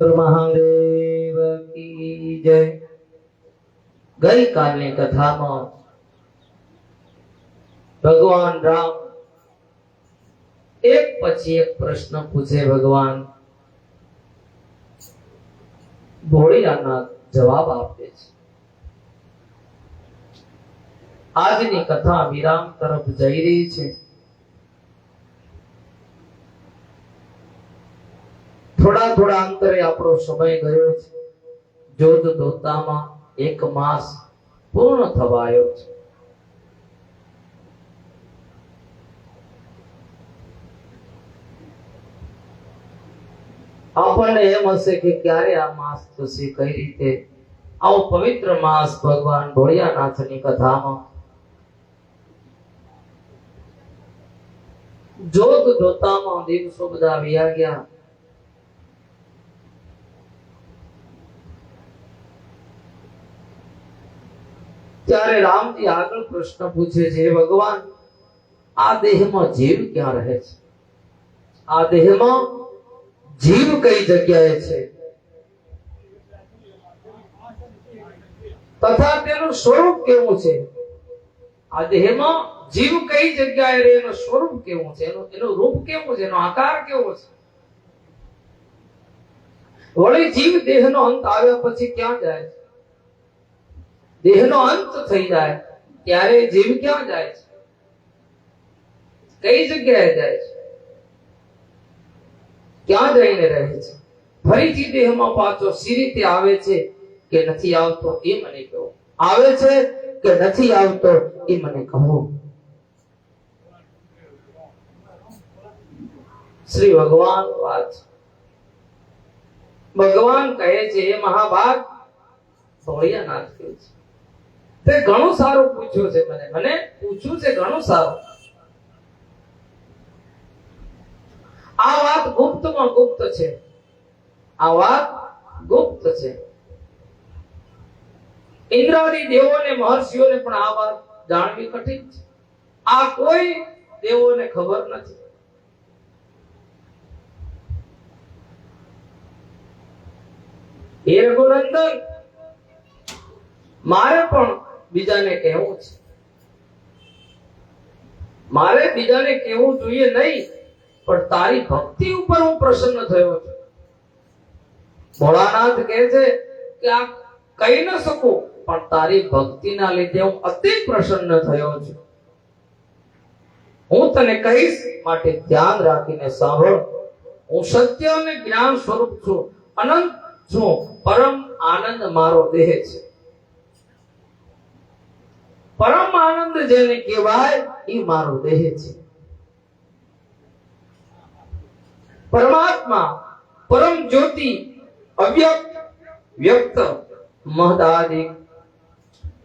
મહાદેવ કી જય। ગઈકાલની કથામાં ભગવાન રામ એક પછી એક પ્રશ્ન પૂછે, ભગવાન ભોળિયાનાથ જવાબ આપે છે। આજની કથા વિરામ તરફ જઈ રહી છે। થોડા થોડા અંતરે આપણો સમય ગયો છે। જોત જોતામાં એક માસ પૂર્ણ થવાયો છે। આપણને એમ હશે કે ક્યારે આ માસ થશે, કઈ રીતે? આવો પવિત્ર માસ ભગવાન ભોળિયાનાથની કથામાં જોત જોતામાં દિવસો બધા વ્યા ગયા। ત્યારે રામજી આગળ પ્રશ્ન પૂછે છે, ભગવાન આ દેહમાં જીવ ક્યાં રહે છે? આ દેહમાં જીવ કઈ જગ્યાએ છે તથા તેનું સ્વરૂપ કેવું છે? આ દેહમાં જીવ કઈ જગ્યાએ રહે, એનું સ્વરૂપ કેવું છે, એનું રૂપ કેવું છે, એનો આકાર કેવો છે? વળી જીવ દેહનો અંત આવ્યા પછી ક્યાં જાય છે? દેહનો અંત થઈ જાય ત્યારે જીવ ક્યાં જાય છે? કઈ જગ્યાએ જાય છે? ક્યાં જઈને રહે છે? ફરીથી દેહમાં પાછો સી રીતે આવે છે કે નથી આવતો એ મને કહો। આવે છે કે નથી આવતો એ મને કહો। શ્રી ભગવાન વાત ભગવાન કહે છે, એ મહાભાગ ભોળિયાનાથ કહે છે, તે ઘણું સારું પૂછ્યું છે, મને પૂછ્યું છે ઘણું સારું। આ વાત ગુપ્તમાં ગુપ્ત છે। આ વાત ગુપ્ત છે। ઇન્દ્રાદી દેવોને મહર્ષિઓને પણ આ વાત જાણવી કઠિન છે। આ કોઈ દેવોને ખબર નથી। હે રઘુનંદન, મારે પણ બીજાને કહેવું છે। મારે બીજાને કહેવું જોઈએ નહીં, પણ તારી ભક્તિ ઉપર હું પ્રસન્ન થયો છું। ભોળાનાથ કહે છે કે આ કહી ન શકું, પણ તારી ભક્તિના લીધે હું અતિ પ્રસન્ન થયો છું। હું તને કહીશ, માટે ધ્યાન રાખીને સાંભળ। હું સત્ય અને જ્ઞાન સ્વરૂપ છું, અનંત છું, પરમ આનંદ મારો દેહ છે। પરમ આનંદ જેને કહેવાય એ મારો દેહ છે। પરમાત્મા પરમ જ્યોતિ અવ્યક્ત વ્યક્ત મહદાદિક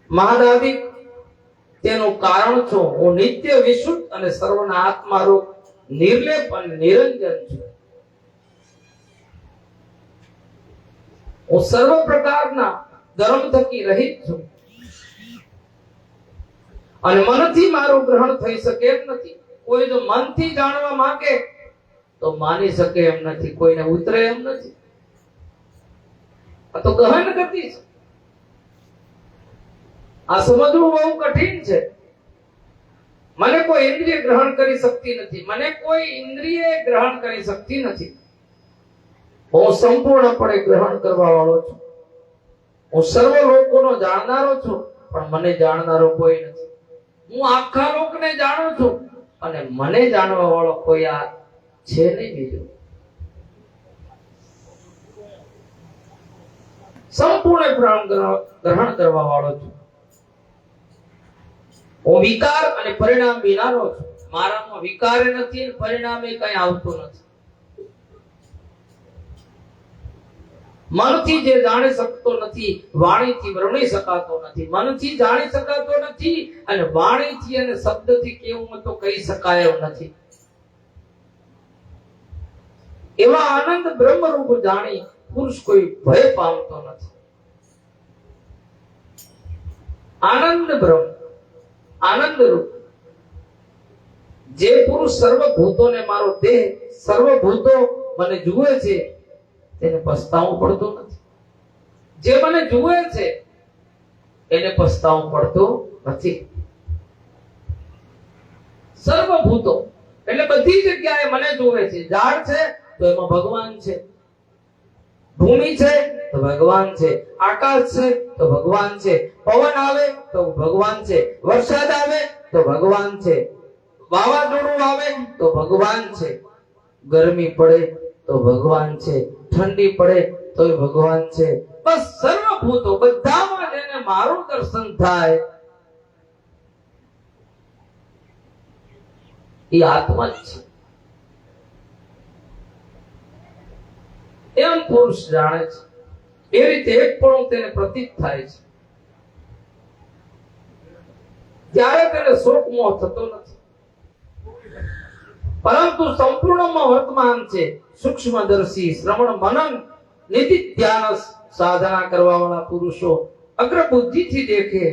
મહદાદિક તેનું કારણ છું। હું નિત્ય વિશુદ્ધ અને સર્વના આત્મા રૂપ નિર્લેપ અને નિરંજન છું। હું સર્વ પ્રકારના ધર્મ થકી રહિત છું અને મનથી મારું ગ્રહણ થઈ શકે એમ નથી। કોઈ જો મનથી જાણવા માંગે તો માની શકે એમ નથી, કોઈને ઉતરે એમ નથી। આ તો ગહન ગતિ છે। આ સમજવું બહુ કઠિન છે। મને કોઈ ઇન્દ્રિય ગ્રહણ કરી શકતી નથી, મને કોઈ ઇન્દ્રિય ગ્રહણ કરી શકતી નથી। હું સંપૂર્ણપણે ગ્રહણ કરવા વાળો છું। હું સર્વ લોકોનો જાણનારો છું, પણ મને જાણનારો કોઈ નથી। હું આખા લોકને જાણું છું, અને મને જાણવા વાળો કોઈ આ છે નહીં બીજો। સંપૂર્ણ ગ્રહણ કરવા વાળો છું। હું વિકાર અને પરિણામ વિનાનો છું। મારામાં વિકાર નથી અને પરિણામે કઈ આવતું નથી। મનથી જે જાણી શકતો નથી, વાણીથી વર્ણવી શકાતો નથી। મનથી જાણી શકાતો નથી અને વાણીથી અને શબ્દથી કેવું તો કહી શકાય એમ નથી। એવા આનંદ બ્રહ્મરૂપ જાણી પુરુષ કોઈ ભય પામતો નથી। આનંદ બ્રહ્મ આનંદ રૂપ જે પુરુષ સર્વભૂતોને મારો દેહ સર્વભૂતો મને જુએ છે તેને પસ્તાવું પડતું નથી. જે મને જુએ છે એને પસ્તાવું પડતું નથી. સર્વભૂતો એટલે બધી જગ્યાએ મને જુએ છે. ઝાડ છે તો એમાં ભગવાન છે, ભૂમિ છે તો ભગવાન છે, આકાશ છે તો ભગવાન છે, પવન આવે તો ભગવાન છે, વરસાદ આવે તો ભગવાન છે, વાવાઝોડું આવે તો ભગવાન છે, ગરમી પડે તો ભગવાન છે, ઠંડી પડે તો ભગવાન છે. બસ સર્વભૂતો બધામાં જેને મારું દર્શન થાય એ આત્મા જ છે. એમ પુરુષ જાણે છે. એ રીતે એક પણ તેને પ્રતીત થાય છે. ત્યારે તેને શોક મોહ થતો નથી, પરંતુ સંપૂર્ણમાં વર્તમાન છે. સૂક્ષ્મદર્શી શ્રવણ મનન નિધિ ધ્યાન સાધના કરવા વાળા પુરુષો અગ્ર બુદ્ધિથી દેખે,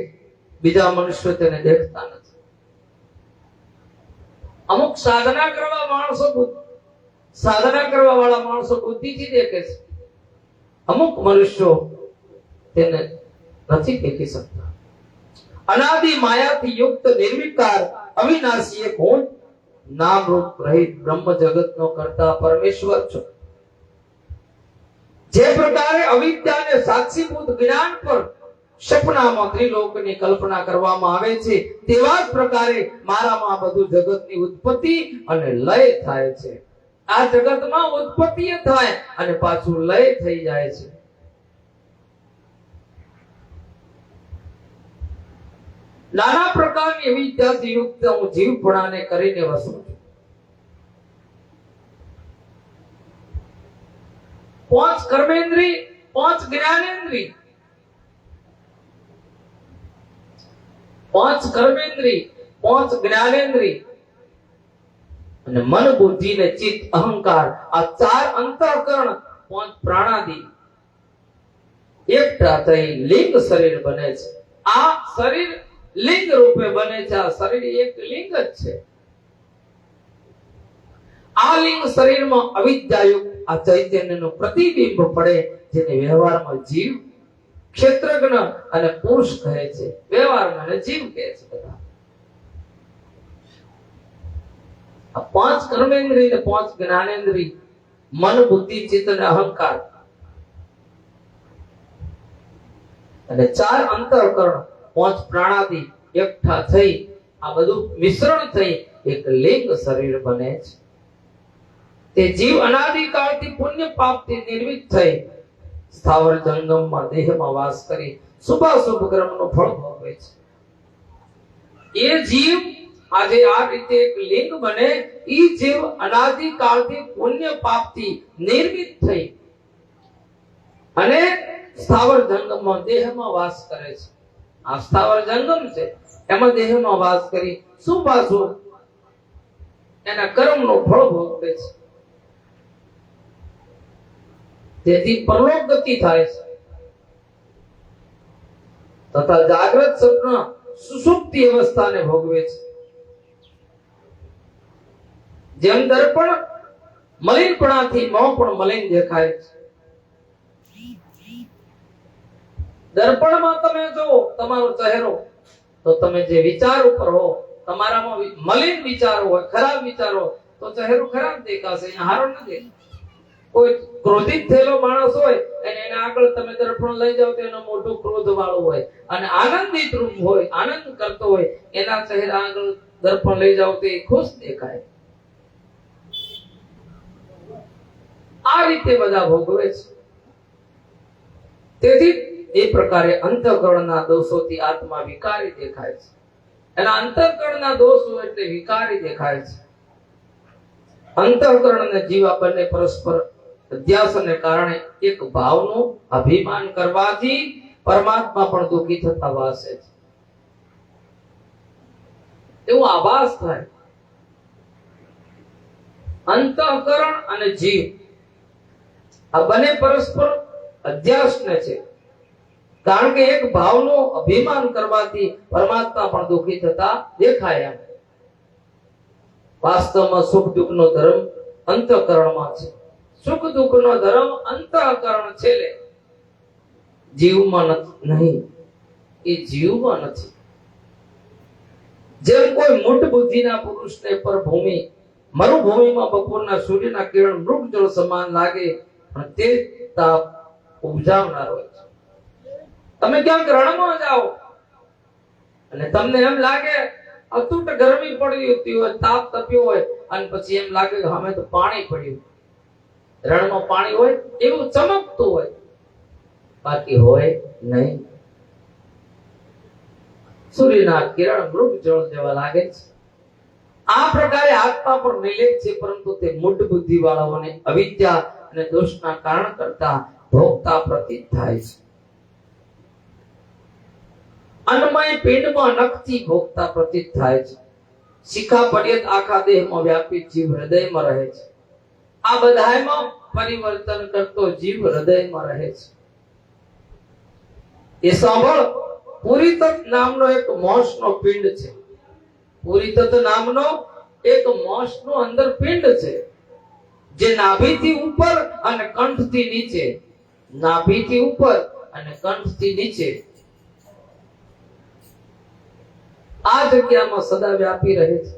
બીજા મનુષ્યો તેને દેખતા નથી. અમુક સાધના કરવા વાળા માણસો બુદ્ધિથી દેખે છે, અમુક મનુષ્યો તેને નથી દેખી શકતા. અનાદિ માયાથી યુક્ત નિર્વિકાર અવિનાશી એક હું નામ રૂપ રહિત બ્રહ્મ જગતનો કરતા પરમેશ્વર છું. જે પ્રકારે અવિદ્યાને સાક્ષીભૂત જ્ઞાન પર સપનામાં ત્રિલોકની કલ્પના કરવામાં આવે છે, તેવા જ પ્રકારે મારામાં બધું જગતની ઉત્પત્તિ અને લય થાય છે. આ જગતમાં ઉત્પત્તિ થાય અને પાછું લય થઈ જાય છે. નાના પ્રકારની વિદ્યાથી યુક્ત હું જીવપણાને કરીને વસું છું. પાંચ કર્મેન્દ્રિય, પાંચ જ્ઞાનેન્દ્રિય, પાંચ કર્મેન્દ્રિય, પાંચ જ્ઞાનેન્દ્રિય અને મન બુદ્ધિ ને ચિત્ત અહંકાર, આ ચાર અંતઃકરણ, પાંચ પ્રાણાદિ એકઠા થઈ લિંગ શરીર બને છે. આ શરીર લિંગ રૂપે બને છે. આ શરીર એક લિંગ જ છે. આ લિંગ શરીરમાં અવિદ્યાયુક્ત આ ચૈતન્યનું પ્રતિબિંબ પડે, જેને વ્યવહારમાં જીવ, ક્ષેત્રજ્ઞ અને પુરુષ કહે છે. વ્યવહારમાં જીવ કહે છે. બધા આ પાંચ કર્મેન્દ્રિય, પાંચ જ્ઞાનેન્દ્રિય, મન બુદ્ધિ ચિત્ત અને અહંકાર અને ચાર અંતઃકરણ, પાંચ પ્રાણાદિ એકઠા થઈ આ બધું મિશ્રણ થઈ એક લિંગ શરીર બને છે. તે જીવ અનાદિકાળથી પુણ્ય પાપથી નિર્મિત થઈ સ્થાવર જંગમમાં દેહમાં વાસ કરી શુભાશુભ કર્મનું ફળ ભોગવે છે. એ જીવ આજે આ રીતે એક લિંગ બને, એ જીવ અનાદિકાળથી પુણ્ય પાપથી નિર્મિત થઈ અને સ્થાવર જંગમમાં દેહમાં વાસ કરે છે. આ સ્થાવર જંગમ છે, એમાં દેહમાં વાસ કરી શુભાશુભ એના કર્મનું ફળ ભોગવે છે. તેથી પરલોક ગતિ થાય છે તથા જાગ્રત સ્વપ્ન સુષુપ્તિ અવસ્થાને ભોગવે છે. જેમ દર્પણ મલિનપણાથી મોં પણ મલિન દેખાય છે. દર્પણમાં તમે જો તમારો ચહેરો, તો તમે જે વિચાર ઉપર હો, તમારામાં મલિન વિચારો હોય, ખરાબ વિચારો, તો ચહેરો ખરાબ દેખાશે, હારો ન દેખાય. કોઈ ક્રોધિત થયેલો માણસ હોય અને એના આગળ તમે દર્પણ લઈ જાવ તો એનો મોટું ક્રોધ વાળું હોય, અને આનંદિત રૂપ હોય, આનંદ કરતો હોય, એના ચહેરા આગળ દર્પણ લઈ જાવ તો એ ખુશ દેખાય. આ રીતે બધા ભોગવે છે. તેથી એ પ્રકારે અંતઃકરણના દોષોથી આત્મા વિકારી દેખાય છે. એના અંતઃકરણના દોષો એટલે વિકારી દેખાય છે. અંતઃકરણ અને જીવ બંને પરસ્પર અધ્યાસને કારણે એક ભાવનું અભિમાન કરવાથી પરમાત્મા પણ દુઃખી થતા વાસે છે. એવો આભાસ થાય. અંતઃકરણ અને જીવ આ બંને પરસ્પર અધ્યાસને છે, કારણ કે એક ભાવનું અભિમાન કરવાથી પરમાત્મા પણ દુઃખી થતા દેખાય. વાસ્તવમાં સુખ દુઃખનો ધર્મ અંતઃકરણમાં છે. સુખ દુઃખનો ધર્મ અંતઃકરણ છેલ્લે જીવમાં નહીં, એ જીવમાં નથી. જેમ કોઈ મૂઢ બુદ્ધિના પુરુષને પર ભૂમિ મરુભૂમિમાં બપોરના સૂર્યના કિરણ મૃગજળ સમાન લાગે, પણ તે તાપ ઉપજાવનાર હોય છે. તમે ક્યાંક રણમાં જાઓ અને તમને એમ લાગે અતૂટ ગરમી પડી હતી હોય, તાપ તપ્યો હોય, અને પછી એમ લાગે કે અમે તો પાણી પડ્યું. રણમાં પાણી હોય એવું ચમકતું હોય, બાકી હોય નહીં. સૂર્યના કિરણ મૃગજળ જેવા લાગે છે. આ પ્રકારે આત્મા પર નિલેખ છે, પરંતુ તે મૂઢ બુદ્ધિ વાળાઓને અવિદ્યા અને દોષના કારણ કરતા ભોગતા પ્રતીત થાય છે. અન્નમય પિંડમાં નખથી ભોગતા પ્રતીત થાય છે. શિખા પર્યત આખા દેહમાં વ્યાપી જીવ હૃદયમાં રહે છે. આ બધાયમાં પરિવર્તન કરતો જીવ હૃદયમાં રહે છે. એ સાંભળ, પુરીતત નામનો એક મોશનો પિંડ છે. પુરીતત નામનો એક મોશનો અંદર પિંડ છે, જે નાભીથી ઉપર અને કંઠથી નીચે, નાભીથી ઉપર અને કંઠથી નીચે આ જગ્યામાં સદા વ્યાપી રહે છે.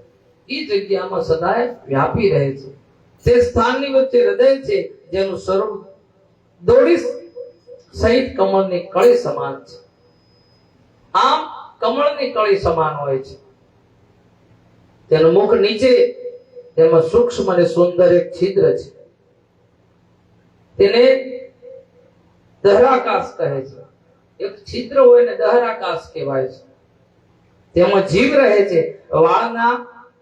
એ જગ્યામાં સદાય વ્યાપી રહે છે. તે સ્થાનની વચ્ચે હૃદય છે, જેનું સ્વરૂપ દોડી સહિત કમળની કળી સમાન છે. આમ કમળની કળી સમાન હોય છે. તેનું મુખ નીચે, તેમાં સૂક્ષ્મ અને સુંદર એક છિદ્ર છે. તેને દહરાકાશ કહે છે. એક છિદ્ર હોય ને દહરાકાશ કહેવાય છે. તેમાં જીવ રહે છે. વાળના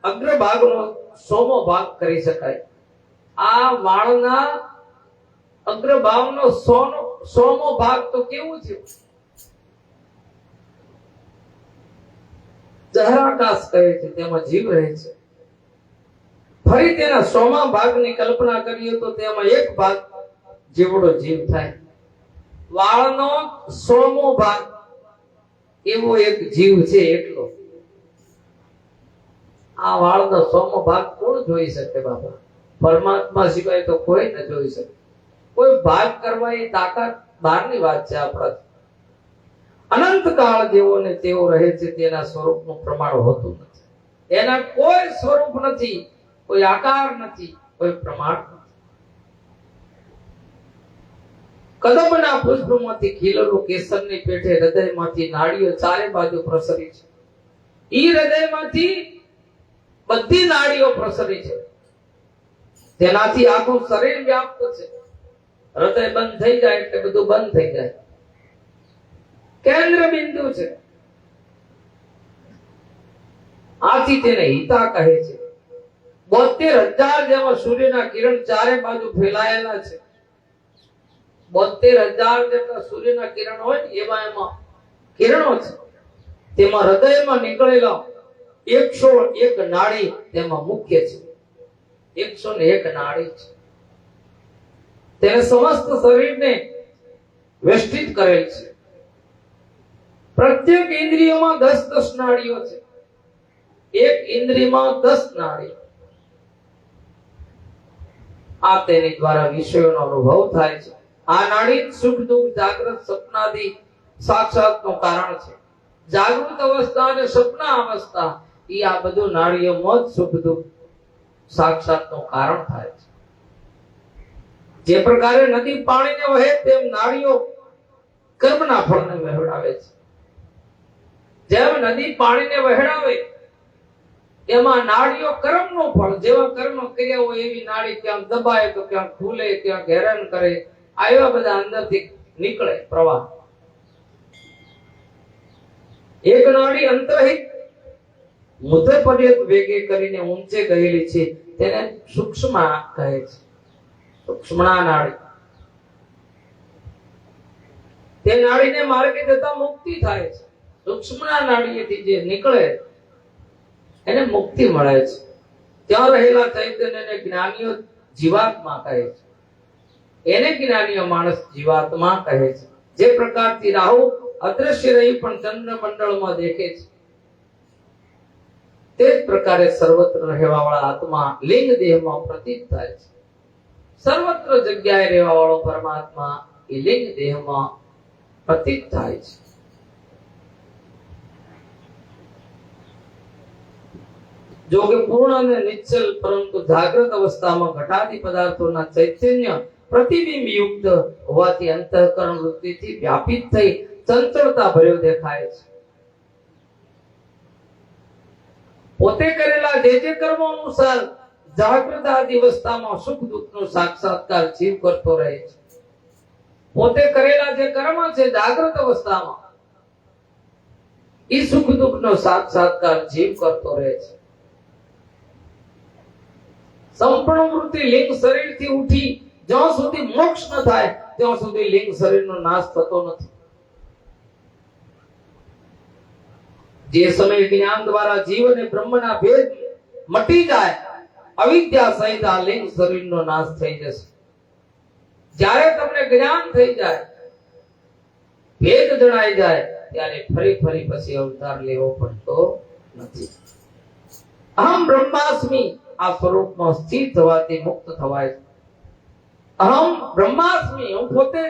અગ્રભાગનો સોમો ભાગ કરી શકાય. આ વાળના અગ્રભાગનો સોમો ભાગ તો કેવું છે? દહરાકાશ કહે છે. તેમાં જીવ રહે છે. ફરી તેના સોમા ભાગની કલ્પના કરીએ તો તેમાં એક ભાગ જેવડો જીવ થાય. વાળનો સોમો ભાગ એવો એક જીવ છે એટલો. આ વાળનો સોમો ભાગ કોણ જોઈ શકે બાબા? પરમાત્મા સિવાય તો કોઈ ન જોઈ શકે. કોઈ ભાગ કરવા એ તાકાત બહારની વાત છે. આપણા અનંત કાળ જેવો ને તેવો રહે છે. તેના સ્વરૂપનું પ્રમાણ હોતું નથી. એના કોઈ સ્વરૂપ નથી, કોઈ આકાર નથી, કોઈ પ્રમાણ નથી. કદમના પુષ્પમાંથી ખીલેલું કેસરની પેઠે હૃદયમાંથી નાડીઓ ચારે બાજુ પ્રસરી છે. ઈ હૃદયમાંથી બધી નાડીઓ પ્રસરી છે. તેનાથી આખું શરીર વ્યાપ્ત છે. હૃદય બંધ થઈ જાય એટલે બધું બંધ થઈ જાય. કેન્દ્ર બિંદુ છે. આથી તેને હિતા કહે છે. 72,000 જેવા સૂર્યના કિરણ ચારે બાજુ ફેલાયેલા છે. 72,000 જેટલા સૂર્યના કિરણ હોય ને એમાં કિરણો છે. તેમાં હૃદયમાં નીકળેલા 101 નાડી તેમાં મુખ્ય છે. 101 નાડી છે. તેને સમસ્ત શરીરને વેષ્ટિત કરેલ છે. પ્રત્યેક ઇન્દ્રિયોમાં 10 નાડીઓ છે. એક ઇન્દ્રિયમાં 10 નાડી. આ તેની દ્વારા વિષયોનો અનુભવ થાય છે. આ નાડી સુખ દુઃખ જાગ્રત સપનાદી સાક્ષાતનું કારણ છે. જાગૃત અવસ્થા અને સપના અવસ્થા એ આ બધું નાડીઓમાં જ સુખ દુઃખ સાક્ષાતનું કારણ થાય છે. જે પ્રકારે નદી પાણીને વહે તેમ નાડીઓ કર્મના ફળને વહેવડાવે છે. જેમ નદી પાણીને વહેડાવે એમાં નાડીઓ કર્મનું ફળ, જેવા કર્મ કર્યા હોય એવી નાડી ક્યાંક દબાય તો ક્યાંક ખુલે, ક્યાંક હેરાન કરે, આવા બધા અંદરથી નીકળે પ્રવાહ. એક નાડી અંતરહિત મુદ્દે પર્યત વેગે કરીને ઊંચે ગયેલી છે. તેને સૂક્ષ્મા કહે છે. સૂક્ષ્મણા નાડી. તે નાડીને માર્ગે જતા મુક્તિ થાય છે. સૂક્ષ્મણા નાડીએથી જે નીકળે એને મુક્તિ મળે છે. ત્યાં રહેલા ચૈતન્યને જ્ઞાનીઓ જીવાત્મા કહે છે. એને જ્ઞાનીઓ માણસ જીવાત્મા કહે છે. જે પ્રકારથી રાહુ અદ્રશ્ય રહી પણ ચંદ્ર મંડળમાં દેખે છે, તે જ પ્રકારે સર્વત્ર રહેવા વાળા આત્મા લિંગ દેહમાં પ્રતીત થાય છે. સર્વત્ર જગ્યાએ રહેવા વાળો પરમાત્મા એ લિંગ દેહમાં પ્રતીત થાય છે. જો કે પૂર્ણ અને નિશ્ચલ પરંતુ જાગૃત અવસ્થામાં ઘટાદી પદાર્થોના ચૈતન્ય પ્રતિબિંબ યુક્ત હોવાથી અંતઃકરણ વૃત્તિથી વ્યાપિત થઈ ચંચળતા ભર્યો દેખાય છે. પોતે કરેલા જે કર્મો અનુસાર જાગૃત આદિ અવસ્થામાં સુખ દુઃખનો સાક્ષાત્કાર જીવ કરતો રહે છે. પોતે કરેલા જે કર્મ છે જાગૃત અવસ્થામાં એ સુખ દુઃખનો સાક્ષાત્કાર જીવ કરતો રહે છે. સંપૂર્ણ વૃત્તિ લિંગ શરીરથી ઉઠી જ્યાં સુધી મોક્ષ ન થાય ત્યાં સુધી લિંગ શરીરનો નાશ થતો નથી. જે સમય જ્ઞાન દ્વારા જીવ અને બ્રહ્મના ભેદ મટી જાય અવિદ્યા સહિત આ લિંગ શરીરનો નાશ થઈ જશે. જ્યારે તમને જ્ઞાન થઈ જાય ભેદ જણાઈ જાય ત્યારે ફરી પછી અવતાર લેવો પડતો નથી. અહમ બ્રહ્માસ્મિ આ સ્વરૂપમાં સ્થિર થવાથી મુક્ત થવાય છે. અહમ બ્રહ્માસ્મિ હું પોતે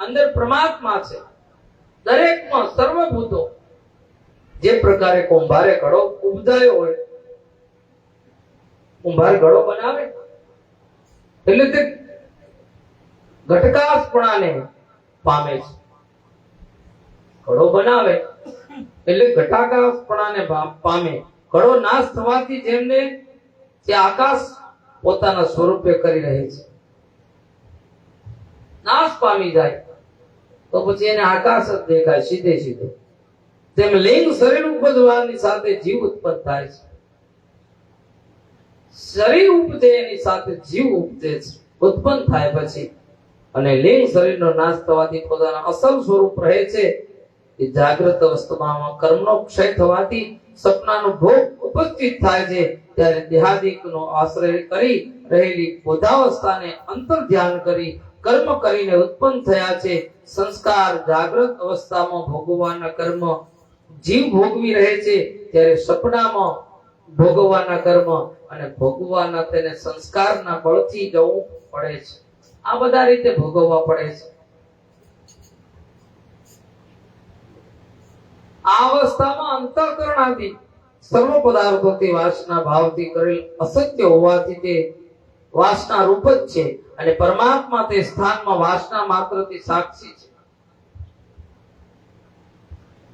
અંદર પરમાત્મા છે. દરેકમાં સર્વભૂતો જે પ્રકારે કુંભારે ઘડો ઉપજાયો હોય, કુંભાર ઘડો બનાવે એટલે તે ઘટકાશપણાને પામે છે. ઘડો બનાવે એટલે ઘટાકાશપણાને પામે. ઘડો નાશ થવાથી જેમને તે આકાશ પોતાના સ્વરૂપે કરી રહે છે નાશ પામી જાય તો પછી એને આકાશ જ દેખાય સીધે સીધો. તેમ લિંગ શરીર ઉપજવાની સાથે જીવ ઉત્પન્ન થાય છે. શરીર ઉપજે એની સાથે જીવ ઉપજે છે, ઉત્પન્ન થાય પછી. અને લિંગ શરીરનો નાશ થવાથી પોતાના અસલ સ્વરૂપ રહે છે. એ જાગૃત અવસ્થામાં કર્મનો ક્ષય થવાથી સપનાનો ભોગ ઉપસ્થિત થાય છે. ત્યારે દેહાદિકનો આશ્રય કરી રહેલી બોધાવસ્થાને અંતર ધ્યાન કરી કર્મ કરીને ઉત્પન્ન થયા છે. સંસ્કાર જાગૃત અવસ્થામાં ભોગવવાના કર્મ જીવ ભોગવી રહે છે, ત્યારે સપનામાં ભોગવવાના કર્મ અને ભોગવવાના તેને સંસ્કારના બળથી જવું પડે છે. આ બધા રીતે ભોગવવા પડે છે. આ અવસ્થામાં અંતઃકરણ આદિ સર્વ પદાર્થોથી વાસના ભાવથી કરેલ અસત્ય હોવાથી તે વાસના રૂપ જ છે અને પરમાત્મા તે સ્થાનમાં વાસના માત્રથી સાક્ષી છે.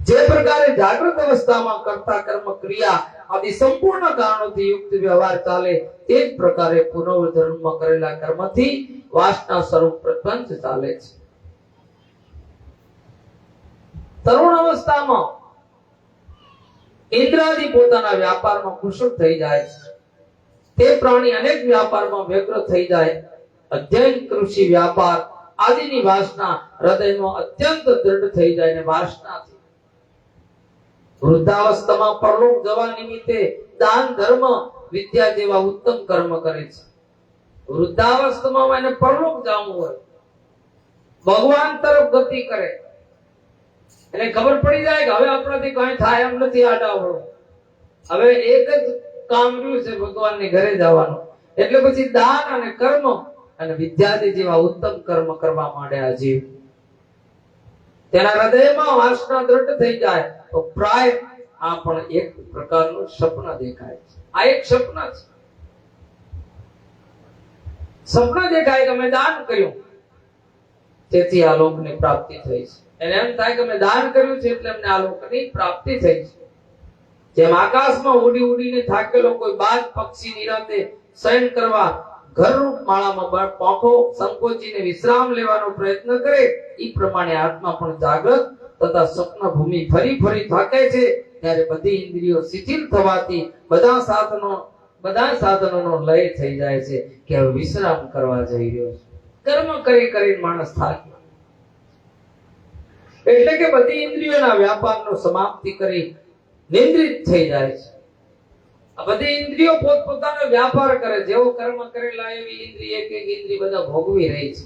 જે પ્રકારે જાગૃત અવસ્થામાં કરતા કર્મ ક્રિયા આદિ સંપૂર્ણ કારણોથી યુક્ત વ્યવહાર ચાલે તે જ પ્રકારે પુનર્જન્મ કરેલા કર્મથી વાસના સ્વરૂપ પ્રપંચ ચાલે છે. તરુણ અવસ્થામાં ઇન્દ્રાદિ પોતાના વ્યાપારમાં કુશળ થઈ જાય છે. તે પ્રાણી અનેક વ્યાપારમાં વ્યગ્ર થઈ જાય. અધ્યયન કૃષિ વ્યાપાર આદિની વાસના હૃદયમાં અત્યંત દૃઢ થઈ જાય અને વાસનાથી વૃદ્ધાવસ્થામાં પરલોક જવા નિમિત્તે દાન ધર્મ વિદ્યા જેવા ઉત્તમ કર્મ કરે છે. વૃદ્ધાવસ્થામાં એને પરલોક જવું હોય, ભગવાન તરફ ગતિ કરે, એને ખબર પડી જાય કે હવે આપણાથી કઈ થાય એમ નથી, આડાવડો હવે એક જ કામ રહ્યું છે ભગવાનની ઘરે જવાનું. એટલે પછી દાન અને કર્મ અને વિદ્યાદિ જેવા ઉત્તમ કર્મ કરવા માંડે આ જીવ. તેના હૃદયમાં વાસના દ્રઢ થઈ જાય તો પ્રાય આ પણ એક પ્રકારનું સપન દેખાય છે. આ એક સપન છે. સપન દેખાય કે મેં દાન કર્યું તેથી આ લોકની પ્રાપ્તિ થઈ છે. એને એમ થાય કે મેં દાન કર્યું છે એટલે અમને આ લોકની પ્રાપ્તિ થઈ છે. જેમ આકાશમાં ઉડી ઉડીને થાકેલો કોઈ બાજ પક્ષી નિરાંતે શયન કરવા ઘરરૂપ માળામાં પાંખો સંકોચીને વિશ્રામ લેવાનો પ્રયત્ન કરે, એ પ્રમાણે આત્મા પણ જાગૃત તથા સ્વપ્ન ભૂમિ ફરી થાકે છે. ત્યારે બધી ઇન્દ્રિયો શિથિલ થવાથી બધા સાધનોનો લય થઈ જાય છે કે હવે વિશ્રામ કરવા જઈ રહ્યો છે. કર્મ કરી માણસ થાકે એટલે કે બધી ઇન્દ્રિયોના વ્યાપારનો સમાપ્તિ કરી નિંદ્રિત થઈ જાય છે. આ બધી ઇન્દ્રિયો પોતપોતાનો વ્યાપાર કરે. જેવો કર્મ કરેલા એવી ઇન્દ્રિય એક ઇન્દ્રિય બધા ભોગવી રહી છે.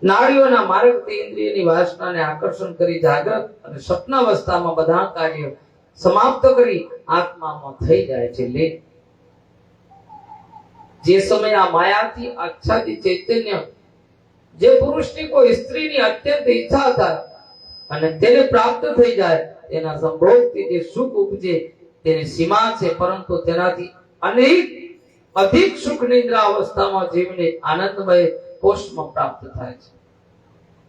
નાડીઓના માર્ગથી ઇન્દ્રિયની વાસનાને આકર્ષણ કરી જાગૃત અને સ્વપ્ન અવસ્થામાં બધા કાર્યો સમાપ્ત કરી આત્મામાં થઈ જાય છે લીન. જે સમયે આ માયાથી આચ્છાદિત ચૈતન્ય જે પુરુષની કોઈ સ્ત્રીની અત્યંત ઈચ્છા થાય અને તેને પ્રાપ્ત થઈ જાય, તેના સંભોગથી જે સુખ ઉપજે તેની સીમા છે, પરંતુ તેનાથી અધિક સુખ નિદ્રા અવસ્થામાં જીવને આનંદમય પોષમાં પ્રાપ્ત થાય છે.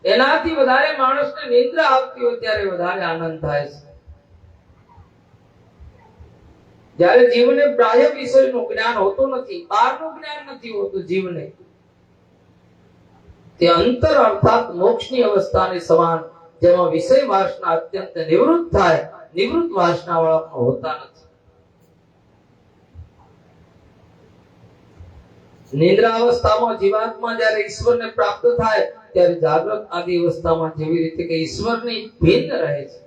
એનાથી વધારે માણસને નિદ્રા આવતી હોય ત્યારે વધારે આનંદ થાય છે. જ્યારે જીવને બાહ્ય વિષયનું જ્ઞાન હોતું નથી, બહારનું જ્ઞાન નથી હોતું જીવને, તે અંતર અર્થાત મોક્ષની અવસ્થાની સમાન, જેમાં વિષય વાસના અત્યંત નિવૃત્ત થાય, નિવૃત્ત વાસના વાળા હોતા નથી. નિદ્રા અવસ્થામાં જીવાત્મા જ્યારે ઈશ્વરને પ્રાપ્ત થાય ત્યારે જાગ્રત આદિ અવસ્થામાં જેવી રીતે કે ઈશ્વરની ભિન્ન રહે છે,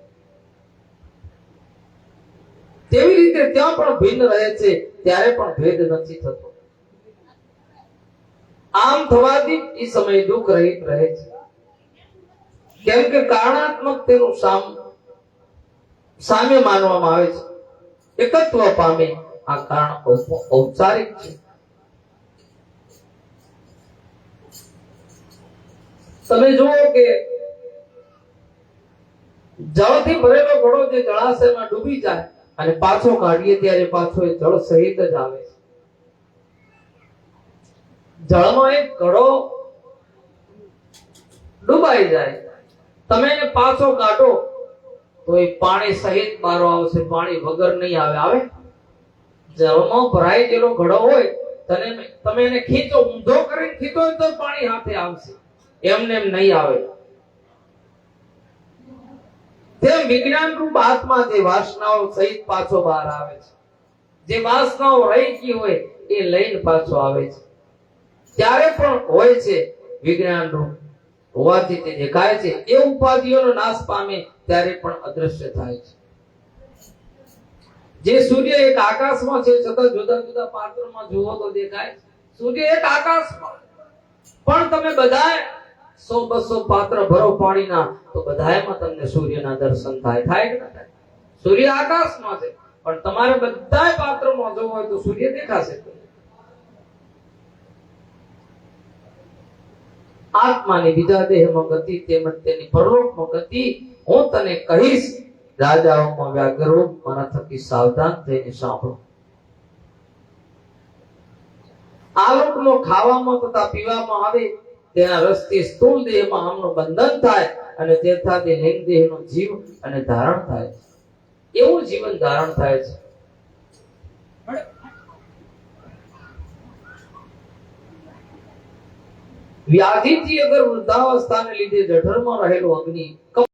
તેવી રીતે ત્યાં પણ ભિન્ન રહે છે, ત્યારે પણ ભેદ નથી થતો. આમ થવાથી એ સમય દુઃખ રહિત રહે છે, કેમ કે કારણાત્મક તેનું સામ્ય માનવામાં આવે છે, એકત્વ પામે. આ કારણ ઔપચારિક છે. તમે જુઓ કે જળથી ભરેલો ઘડો જે જળાશયમાં ડૂબી જાય અને પાછો કાઢીએ ત્યારે પાછો એ જળ સહિત જ આવે છે. જળમાં એક ઘડો ડૂબાઈ જાય, તમે એને પાછો કાઢો તો એ પાણી સહિત બારો આવશે, પાણી વગર નહીં આવે. આવે જળમાં ભરાઈ ગયેલો ઘડો હોય, તમે એને ખીચો, ઊંધો કરીને ખીચો તો પાણી હાથે આવશે, એમને એમ નહીં આવે. તેમ વિજ્ઞાન રૂપ આત્મા જે વાસનાઓ સહિત પાછો બહાર આવે છે, જે વાસનાઓ રહી ગઈ હોય એ લઈને પાછો આવે છે, ત્યારે પણ હોય છે વિજ્ઞાન રૂપ હોવાથી તે દેખાય છે. એ ઉપાધિઓનો નાશ પામે ત્યારે પણ અદ્રશ્ય થાય છે. જે સૂર્ય એક આકાશમાં છે છતાં જુદા જુદા પાત્રોમાં જુઓ તો દેખાય છે. સૂર્ય એક આકાશમાં, પણ તમે બધા 100-200 પાત્ર ભરો પાણીના તો બધાયમાં તમને સૂર્યના દર્શન થાય. થાય કે ના થાય? સૂર્ય આકાશમાં છે, પણ તમારે બધાય પાત્રોમાં જોવો હોય તો સૂર્ય દેખાશે. આત્માની બીજા દેહમાં ગતિ તેમજ તેની પરલોકમાં ગતિ હું તને કહીશ. રાજાઓમાં વ્યાઘ્રો મારા થકી સાવધાન થઈને સાંભળો. આ લોકમાં ખાવામાં તથા પીવામાં આવે તેના રસથી સ્થૂળ દેહમાં આમનું બંધન થાય અને તેથી લિંગ દેહનો જીવ અને ધારણ થાય છે. એવું જીવન ધારણ થાય છે. વ્યાધિથી અગર વૃદ્ધાવસ્થાને લીધે જઠરમાં રહેલો અગ્નિ